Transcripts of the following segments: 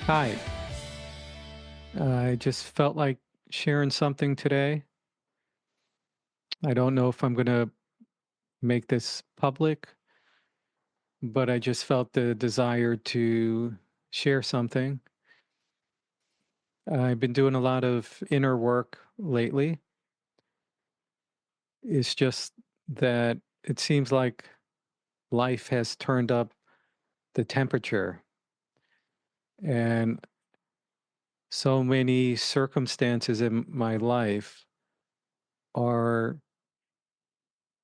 Hi, I just felt like sharing something today. I don't know if I'm going to make this public, but I just felt the desire to share something. I've been doing a lot of inner work lately. It's just that it seems like life has turned up the temperature, and so many circumstances in my life are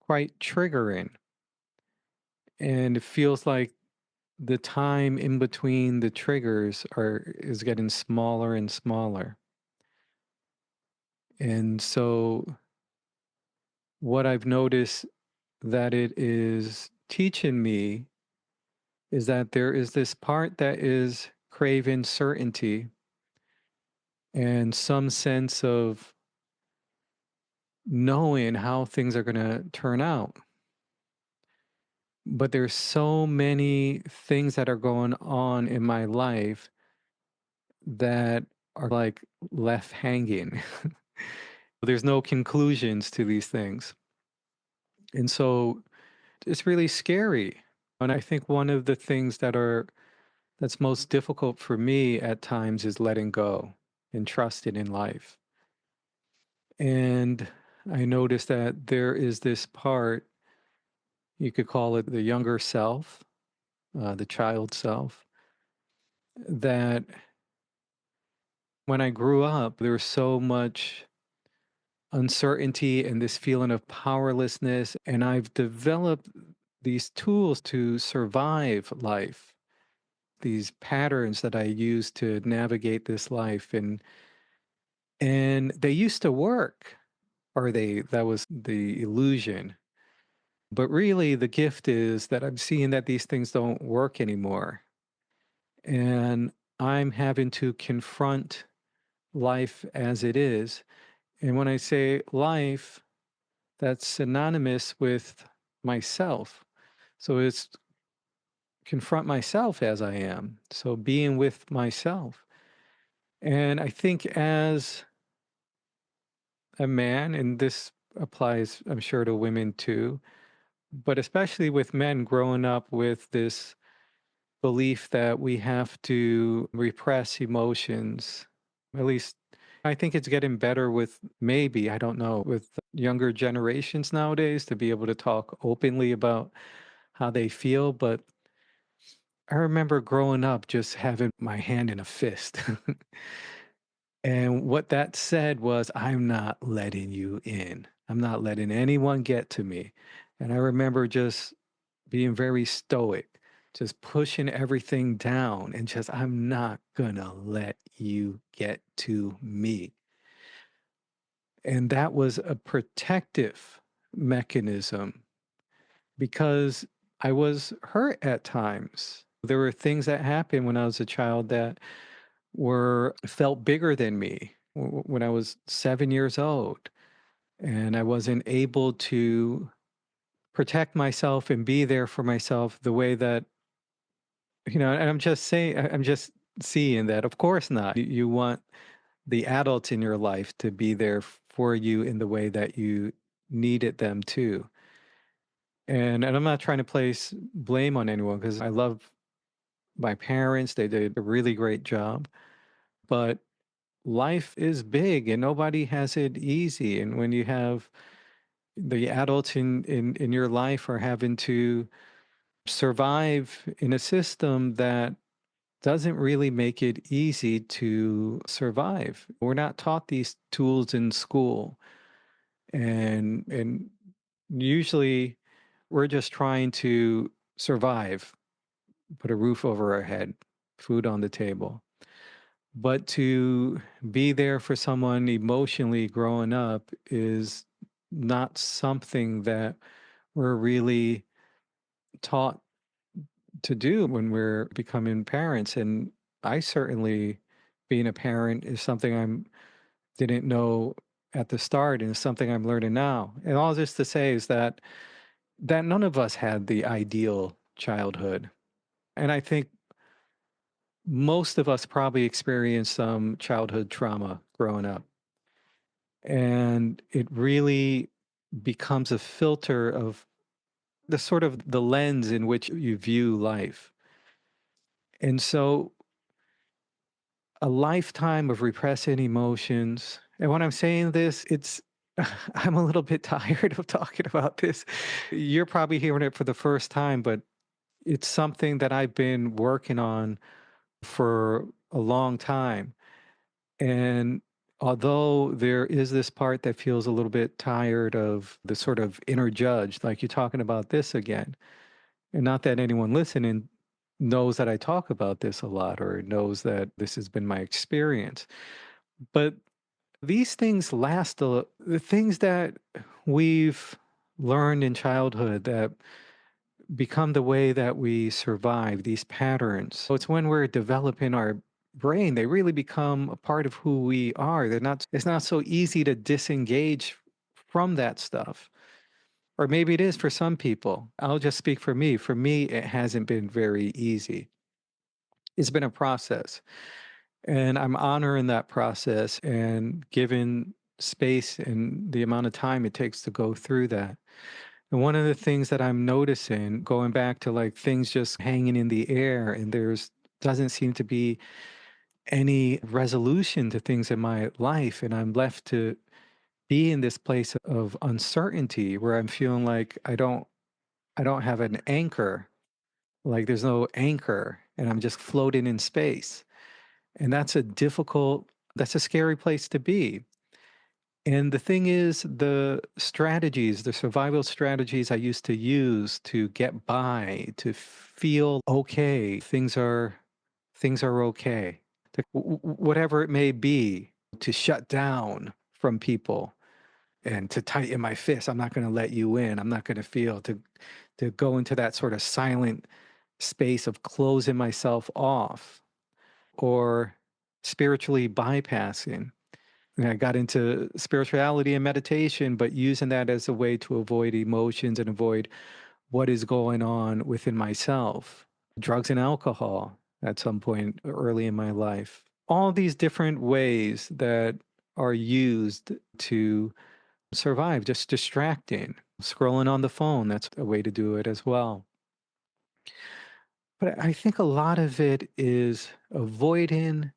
quite triggering. And it feels like the time in between the triggers is getting smaller and smaller. And so what I've noticed that it is teaching me is that there is this part that is craving certainty and some sense of knowing how things are going to turn out. But there's so many things that are going on in my life that are like left hanging. There's no conclusions to these things. And so it's really scary. And I think one of the things that's most difficult for me at times is letting go and trusting in life. And I noticed that there is this part, you could call it the younger self, the child self, that when I grew up, there was so much uncertainty and this feeling of powerlessness. And I've developed these tools to survive life, these patterns that I use to navigate this life. And they used to work, or that was the illusion. But really the gift is that I'm seeing that these things don't work anymore. And I'm having to confront life as it is. And when I say life, that's synonymous with myself. So it's confront myself as I am. So being with myself. And I think as a man, and this applies, I'm sure, to women too, but especially with men growing up with this belief that we have to repress emotions. At least I think it's getting better with maybe, I don't know, with younger generations nowadays to be able to talk openly about how they feel. But I remember growing up just having my hand in a fist. And what that said was, I'm not letting you in. I'm not letting anyone get to me. And I remember just being very stoic, just pushing everything down and just, I'm not gonna let you get to me. And that was a protective mechanism because I was hurt at times. There were things that happened when I was a child that were felt bigger than me when I was 7 years old. And I wasn't able to protect myself and be there for myself the way that, and I'm just saying, I'm just seeing that, of course not. You want the adults in your life to be there for you in the way that you needed them to. And I'm not trying to place blame on anyone because I love my parents. They did a really great job. But life is big and nobody has it easy. And when you have the adults in your life are having to survive in a system that doesn't really make it easy to survive. We're not taught these tools in school. And usually we're just trying to survive, put a roof over our head, food on the table. But to be there for someone emotionally growing up is not something that we're really taught to do when we're becoming parents. And I certainly, being a parent is something I didn't know at the start and it's something I'm learning now. And all this to say is that none of us had the ideal childhood. And I think most of us probably experienced some childhood trauma growing up. And it really becomes a filter of the sort of the lens in which you view life. And so a lifetime of repressing emotions. And when I'm saying this, it's I'm a little bit tired of talking about this. You're probably hearing it for the first time, but it's something that I've been working on for a long time. And although there is this part that feels a little bit tired of the sort of inner judge, like you're talking about this again, and not that anyone listening knows that I talk about this a lot or knows that this has been my experience. But these things last the things that we've learned in childhood that become the way that we survive, these patterns. So it's when we're developing our brain, they really become a part of who we are. It's not so easy to disengage from that stuff. Or maybe it is for some people. I'll just speak for me. For me, it hasn't been very easy. It's been a process. And I'm honoring that process and giving space and the amount of time it takes to go through that. And one of the things that I'm noticing, going back to like things just hanging in the air, and there's doesn't seem to be any resolution to things in my life, and I'm left to be in this place of uncertainty where I'm feeling like I don't have an anchor, like there's no anchor, and I'm just floating in space. And that's a scary place to be. And the thing is, the survival strategies I used to use to get by, to feel okay, things are okay. Whatever it may be, to shut down from people and to tighten my fist. I'm not going to let you in. I'm not going to feel to go into that sort of silent space of closing myself off or spiritually bypassing. And I got into spirituality and meditation, but using that as a way to avoid emotions and avoid what is going on within myself. Drugs and alcohol at some point early in my life. All these different ways that are used to survive, just distracting. Scrolling on the phone, that's a way to do it as well. But I think a lot of it is avoiding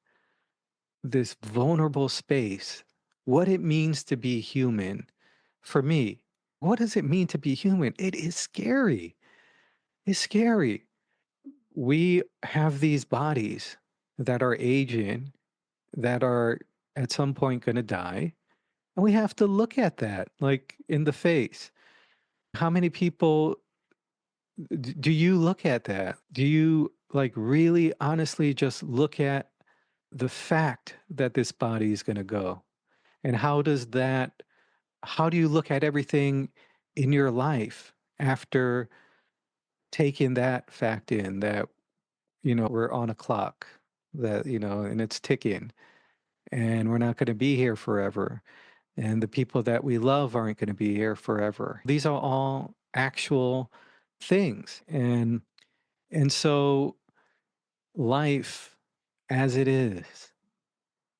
this vulnerable space, what it means to be human. For me, what does it mean to be human? It is scary. It's scary. We have these bodies that are aging, that are at some point going to die. And we have to look at that like in the face. How many people do you look at that? Do you like really honestly just look at the fact that this body is going to go? And how do you look at everything in your life after taking that fact in that, we're on a clock that, and it's ticking and we're not going to be here forever. And the people that we love aren't going to be here forever. These are all actual things. And so life as it is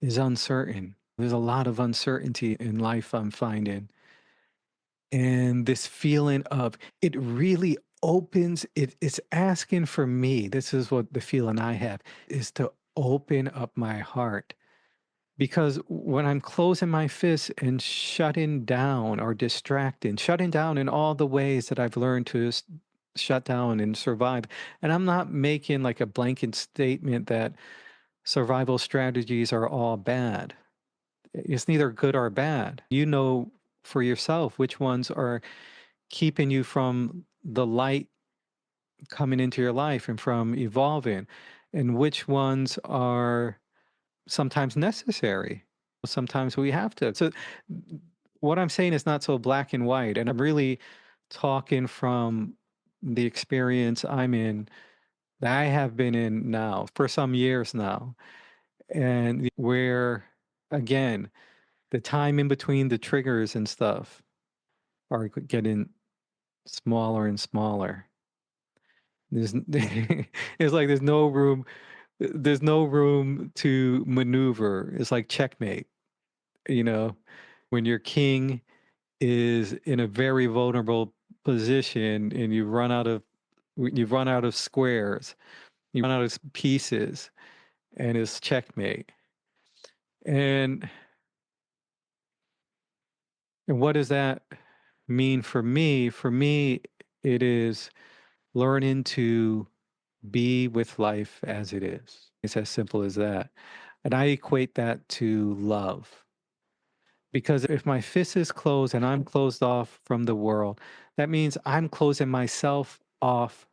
uncertain. There's a lot of uncertainty in life I'm finding. And this feeling of it really it's asking for me. This is what the feeling I have is to open up my heart. Because when I'm closing my fists and shutting down or distracting, shutting down in all the ways that I've learned to shut down and survive, and I'm not making like a blanket statement that survival strategies are all bad. It's neither good or bad. You know for yourself which ones are keeping you from the light coming into your life and from evolving, and which ones are sometimes necessary. Sometimes we have to. So, what I'm saying is not so black and white. And I'm really talking from the experience I'm in, that I have been in now for some years now. And where, again, the time in between the triggers and stuff are getting smaller and smaller. There's it's like there's no room There's no room to maneuver. It's like checkmate, you know, when your king is in a very vulnerable position and you've run out of squares, you run out of pieces, and it's checkmate. And and what does that mean for me? For me, it is learning to be with life as it is. It's as simple as that. And I equate that to love. Because if my fist is closed and I'm closed off from the world, that means I'm closing myself off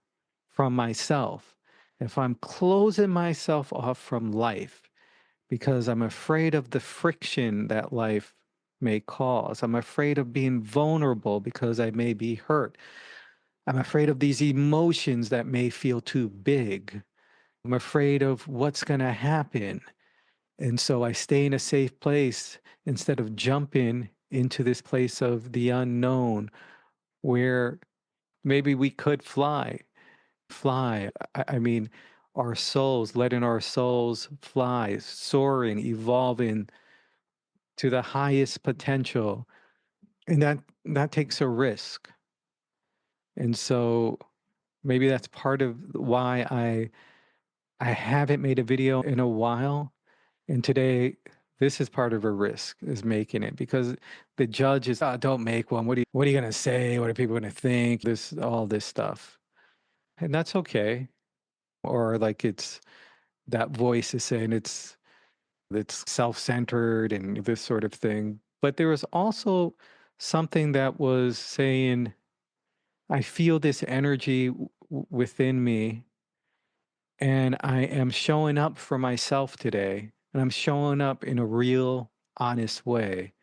from myself. If I'm closing myself off from life because I'm afraid of the friction that life may cause, I'm afraid of being vulnerable because I may be hurt, I'm afraid of these emotions that may feel too big, I'm afraid of what's going to happen. And so I stay in a safe place instead of jumping into this place of the unknown where maybe we could fly. Fly. I mean, our souls, letting our souls fly, soaring, evolving to the highest potential. And that takes a risk. And so maybe that's part of why I haven't made a video in a while. And today, this is part of a risk is making it because the judge is, oh, don't make one. What are you gonna say? What are people gonna think? All this stuff. And that's okay. Or like it's that voice is saying it's self-centered and this sort of thing. But there was also something that was saying, I feel this energy within me, and I am showing up for myself today, and I'm showing up in a real, honest way,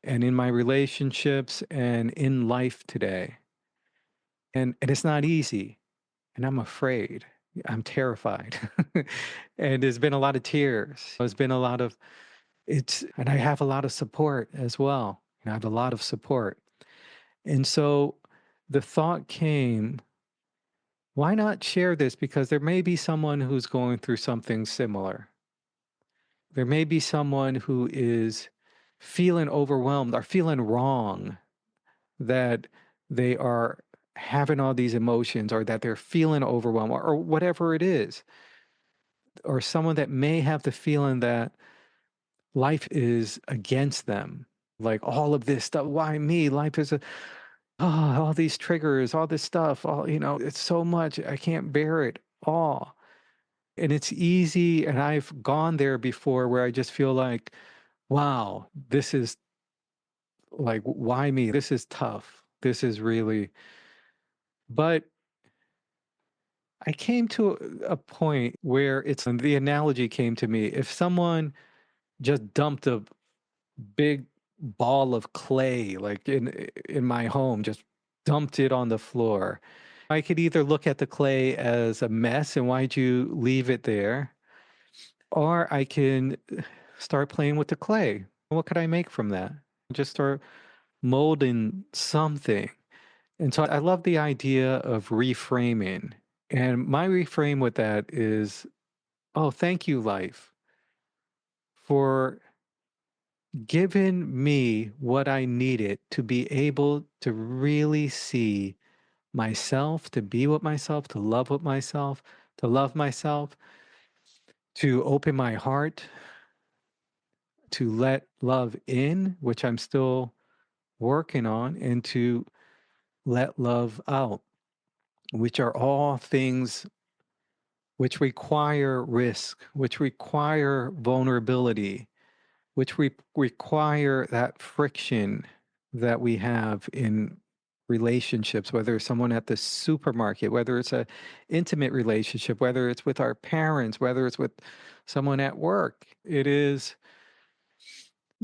and in my relationships and in life today. And it's not easy, and I'm afraid. I'm terrified. And there's been a lot of tears. There's been a lot of and I have a lot of support as well. I have a lot of support. And so the thought came, why not share this? Because there may be someone who's going through something similar. There may be someone who is feeling overwhelmed or feeling wrong that they are having all these emotions or that they're feeling overwhelmed or whatever it is, or someone that may have the feeling that life is against them. Like all of this stuff, why me? Life is all these triggers, all this stuff, it's so much. I can't bear it all. And it's easy. And I've gone there before where I just feel like, wow, this is like, why me? This is tough. This is really, but I came to a point where the analogy came to me. If someone just dumped a big ball of clay, like in my home, just dumped it on the floor, I could either look at the clay as a mess and why'd you leave it there? Or I can start playing with the clay. What could I make from that? Just start molding something. And so I love the idea of reframing. And my reframe with that is, oh, thank you, life, for giving me what I needed to be able to really see myself, to be with myself, to love myself, to open my heart, to let love in, which I'm still working on, and to let love out, which are all things which require risk, which require vulnerability, which require that friction that we have in relationships, whether it's someone at the supermarket, whether it's a intimate relationship, whether it's with our parents, whether it's with someone at work. It is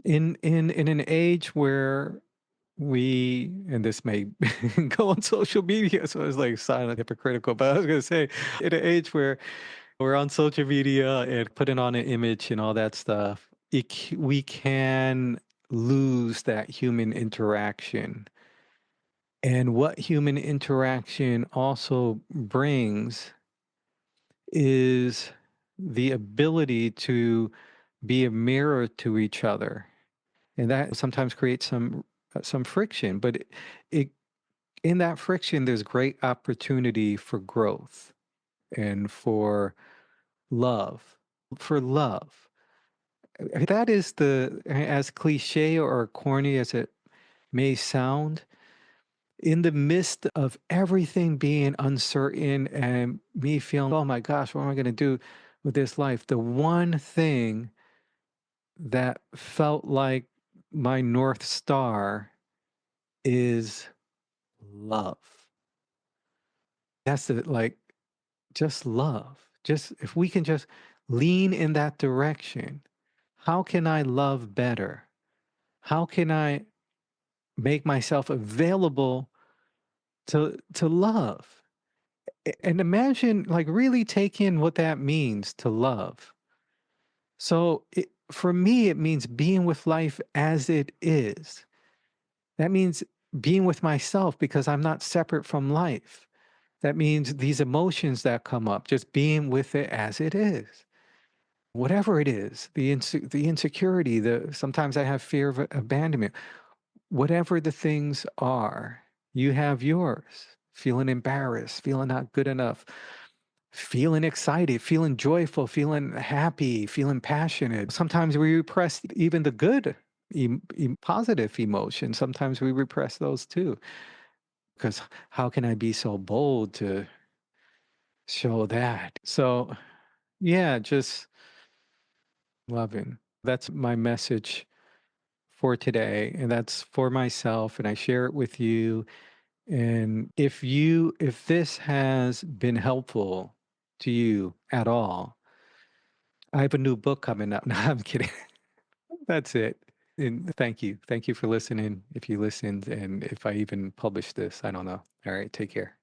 in an age where and this may go on social media, so it's like silent hypocritical, but I was going to say, in an age where we're on social media and putting on an image and all that stuff, we can lose that human interaction. And what human interaction also brings is the ability to be a mirror to each other. And that sometimes creates some friction, but it in that friction, there's great opportunity for growth and for love. For love. That is as cliche or corny as it may sound, in the midst of everything being uncertain and me feeling, oh my gosh, what am I going to do with this life? The one thing that felt like my North Star is love. That's it. Like, just love. Just if we can just lean in that direction, how can I love better? How can I make myself available to love? And imagine like really take in what that means to love. So for me, it means being with life as it is. That means being with myself because I'm not separate from life. That means these emotions that come up, just being with it as it is. Whatever it is, the insecurity, the sometimes I have fear of abandonment. Whatever the things are, you have yours. Feeling embarrassed, feeling not good enough, feeling excited, feeling joyful, feeling happy, feeling passionate. Sometimes we repress even the good, positive emotions. Sometimes we repress those too. Because how can I be so bold to show that? So, yeah, just loving. That's my message for today. And that's for myself. And I share it with you. And if this has been helpful to you at all, I have a new book coming up. No, I'm kidding. That's it. And thank you. Thank you for listening. If you listened and if I even published this, I don't know. All right. Take care.